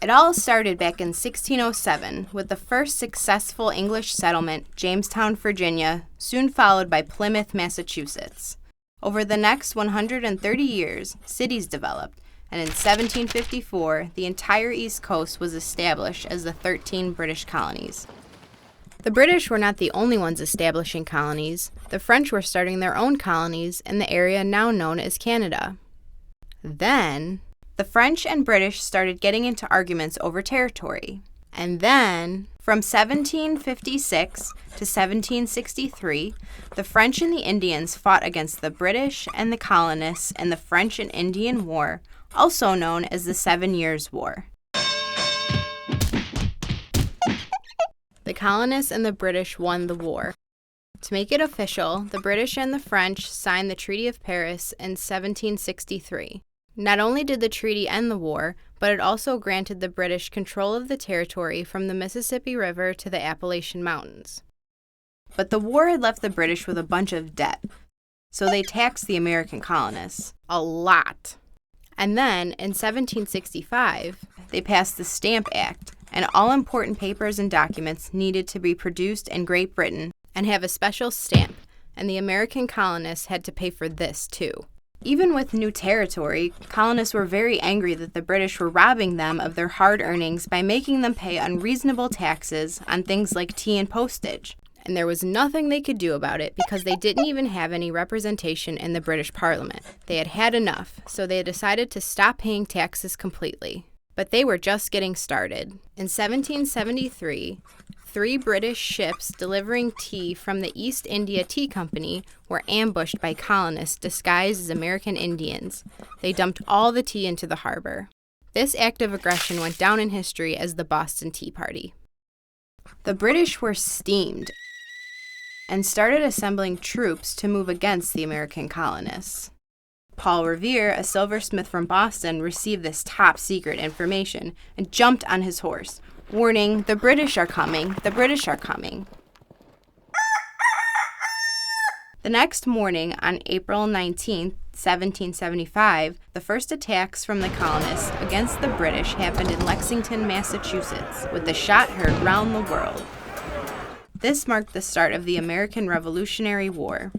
It all started back in 1607 with the first successful English settlement, Jamestown, Virginia, soon followed by Plymouth, Massachusetts. Over the next 130 years, cities developed, and in 1754, the entire East Coast was established as the 13 British colonies. The British were not the only ones establishing colonies. The French were starting their own colonies in the area now known as Canada. Then, the French and British started getting into arguments over territory. And then, from 1756 to 1763, the French and the Indians fought against the British and the colonists in the French and Indian War, also known as the 7 Years' War. The colonists and the British won the war. To make it official, the British and the French signed the Treaty of Paris in 1763. Not only did the treaty end the war, but it also granted the British control of the territory from the Mississippi River to the Appalachian Mountains. But the war had left the British with a bunch of debt, so they taxed the American colonists. A lot. And then, in 1765, they passed the Stamp Act, and all important papers and documents needed to be produced in Great Britain and have a special stamp, and the American colonists had to pay for this too. Even with new territory, colonists were very angry that the British were robbing them of their hard earnings by making them pay unreasonable taxes on things like tea and postage. And there was nothing they could do about it because they didn't even have any representation in the British Parliament. They had had enough, so they decided to stop paying taxes completely. But they were just getting started. In 1773, 3 British ships delivering tea from the East India Tea Company were ambushed by colonists disguised as American Indians. They dumped all the tea into the harbor. This act of aggression went down in history as the Boston Tea Party. The British were steamed and started assembling troops to move against the American colonists. Paul Revere, a silversmith from Boston, received this top-secret information and jumped on his horse, warning, "The British are coming, the British are coming." The next morning, on April 19, 1775, the first attacks from the colonists against the British happened in Lexington, Massachusetts, with the shot heard round the world. This marked the start of the American Revolutionary War.